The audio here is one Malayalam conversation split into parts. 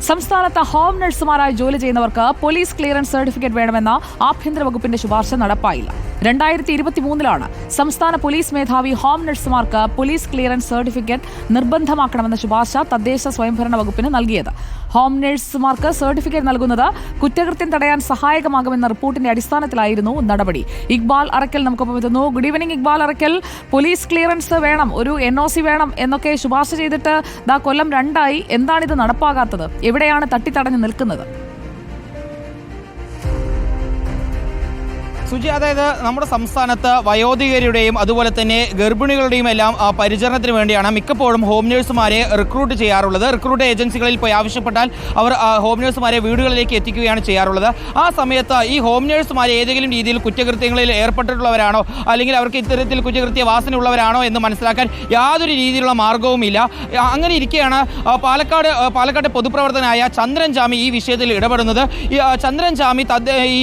സംസ്ഥാനത്ത് ഹോം നഴ്സുമാരായി ജോലി ചെയ്യുന്നവർക്ക് പോലീസ് ക്ലിയറൻസ് സർട്ടിഫിക്കറ്റ് വേണമെന്ന ആഭ്യന്തര വകുപ്പിന്റെ ശുപാർശ നടപ്പായില്ല. 2023 സംസ്ഥാന പോലീസ് മേധാവി ഹോം നഴ്സുമാർക്ക് പോലീസ് ക്ലിയറൻസ് സർട്ടിഫിക്കറ്റ് നിർബന്ധമാക്കണമെന്ന ശുപാർശ തദ്ദേശ സ്വയംഭരണ വകുപ്പിന് നൽകിയത്. ഹോം നഴ്സുമാർക്ക് സർട്ടിഫിക്കറ്റ് നൽകുന്നത് കുറ്റകൃത്യം തടയാൻ സഹായകമാകുമെന്ന റിപ്പോർട്ടിന്റെ അടിസ്ഥാനത്തിലായിരുന്നു നടപടി. ഇക്ബാൽ അറക്കൽ നമുക്കൊപ്പം എത്തുന്നു. Good evening Iqbal Arakkal. Police clearance വേണം, ഒരു NOC വേണം എന്നൊക്കെ ശുപാർശ ചെയ്തിട്ട് കൊല്ലം 2 എന്താണിത് നടപ്പാകാത്തത്? എവിടെയാണ് തട്ടിത്തടഞ്ഞു നിൽക്കുന്നത്? സുജി, അതായത് നമ്മുടെ സംസ്ഥാനത്ത് വയോധികരുടെയും അതുപോലെ തന്നെ ഗർഭിണികളുടെയും എല്ലാം പരിചരണത്തിന് വേണ്ടിയാണ് മിക്കപ്പോഴും ഹോം നഴ്സുമാരെ റിക്രൂട്ട് ചെയ്യാറുള്ളത്. റിക്രൂട്ട് ഏജൻസികളിൽ പോയി ആവശ്യപ്പെട്ടാൽ അവർ ഹോം നഴ്സുമാരെ വീടുകളിലേക്ക് എത്തിക്കുകയാണ് ചെയ്യാറുള്ളത്. ആ സമയത്ത് ഈ ഹോം നഴ്സുമാരെ ഏതെങ്കിലും രീതിയിൽ കുറ്റകൃത്യങ്ങളിൽ ഏർപ്പെട്ടിട്ടുള്ളവരാണോ അല്ലെങ്കിൽ അവർക്ക് ഇത്തരത്തിൽ കുറ്റകൃത്യ വാസനയുള്ളവരാണോ എന്ന് മനസ്സിലാക്കാൻ യാതൊരു രീതിയിലുള്ള മാർഗവുമില്ല. അങ്ങനെ ഇരിക്കെയാണ് പാലക്കാട് പൊതുപ്രവർത്തകനായ ചന്ദ്രൻ ചാമി ഈ വിഷയത്തിൽ ഇടപെടുന്നത്. ഈ ചന്ദ്രൻ ചാമി ഈ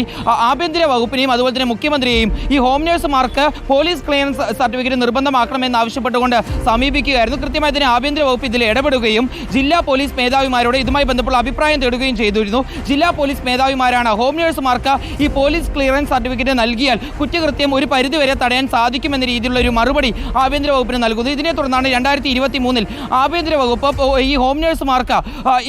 ആഭ്യന്തര വകുപ്പിനെയും അതുപോലെ തന്നെ മുഖ്യമന്ത്രിയെയും ഈ ഹോം നഴ്സുമാർക്ക് പോലീസ് ക്ലിയറൻസ് സർട്ടിഫിക്കറ്റ് നിർബന്ധമാക്കണമെന്ന് ആവശ്യപ്പെട്ടുകൊണ്ട് സമീപിക്കുകയായിരുന്നു. കൃത്യമായി തന്നെ ആഭ്യന്തര വകുപ്പ് ഇതിൽ ഇടപെടുകയും ജില്ലാ പോലീസ് മേധാവിമാരോട് ഇതുമായി ബന്ധപ്പെട്ട അഭിപ്രായം തേടുകയും ചെയ്തിരുന്നു. ജില്ലാ പോലീസ് മേധാവിമാരാണ് ഹോം നഴ്സുമാർക്ക് ഈ പോലീസ് ക്ലിയറൻസ് സർട്ടിഫിക്കറ്റ് നൽകിയാൽ കുറ്റകൃത്യം ഒരു പരിധിവരെ തടയാൻ സാധിക്കുമെന്ന രീതിയിലുള്ള ഒരു മറുപടി ആഭ്യന്തര വകുപ്പിന് നൽകുന്നത്. ഇതിനെ തുടർന്നാണ് 2023 ആഭ്യന്തര വകുപ്പ് ഈ ഹോം നഴ്സുമാർക്ക്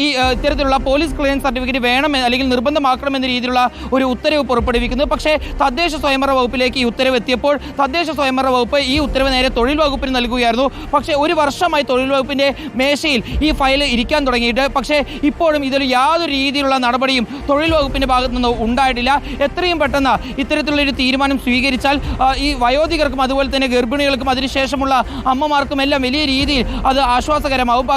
ഈ ഇത്തരത്തിലുള്ള പോലീസ് ക്ലിയറൻസ് സർട്ടിഫിക്കറ്റ് വേണം അല്ലെങ്കിൽ നിർബന്ധമാക്കണമെന്ന രീതിയിലുള്ള ഒരു ഉത്തരവ് പുറപ്പെടുവിക്കുന്നത്. പക്ഷേ തദ്ദേശ സ്വയംഭരണ വകുപ്പിലേക്ക് ഈ ഉത്തരവ് എത്തിയപ്പോൾ തദ്ദേശ സ്വയംഭരണ വകുപ്പ് ഈ ഉത്തരവ് നേരെ തൊഴിൽ വകുപ്പിന് നൽകുകയായിരുന്നു. പക്ഷേ ഒരു വർഷമായി തൊഴിൽ വകുപ്പിന്റെ മേശയിൽ ഈ ഫയൽ ഇരിക്കാൻ തുടങ്ങിയിട്ട്, പക്ഷേ ഇപ്പോഴും ഇതിൽ യാതൊരു രീതിയിലുള്ള നടപടിയും തൊഴിൽ വകുപ്പിന്റെ ഭാഗത്തു നിന്ന് ഉണ്ടായിട്ടില്ല. എത്രയും പെട്ടെന്ന് ഇത്തരത്തിലുള്ള ഒരു തീരുമാനം സ്വീകരിച്ചാൽ ഈ വയോധികർക്കും അതുപോലെ തന്നെ ഗർഭിണികൾക്കും അതിനുശേഷമുള്ള അമ്മമാർക്കും എല്ലാം വലിയ രീതിയിൽ അത് ആശ്വാസകരമാവും.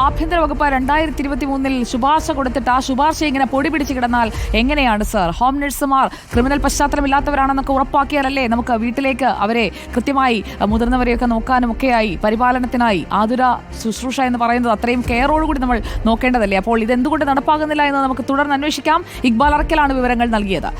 ആഭ്യന്തര വകുപ്പ് 2023 ശുപാർശ കൊടുത്തിട്ട് ആ ശുപാർശ ഇങ്ങനെ പൊടി പിടിച്ച് കിടന്നാൽ എങ്ങനെയാണ് സർ? ഹോം നഴ്സുമാർ ക്രിമിനൽ പശ്ചാത്തലമില്ലാത്തവരാണെന്നൊക്കെ ഉറപ്പാക്കിയാലല്ലേ നമുക്ക് വീട്ടിലേക്ക് അവരെ കൃത്യമായി മുതിർന്നവരെയൊക്കെ നോക്കാനും ഒക്കെയായി പരിപാലനത്തിനായി ആതുര ശുശ്രൂഷ എന്ന് പറയുന്നത് അത്രയും കെയറോടുകൂടി നമ്മൾ നോക്കേണ്ടതല്ലേ? അപ്പോൾ ഇതെന്തുകൊണ്ട് നടപ്പാകുന്നില്ല എന്ന് നമുക്ക് തുടർന്ന് അന്വേഷിക്കാം. ഇക്ബാൽ അറക്കലാണ് വിവരങ്ങൾ നൽകിയത്.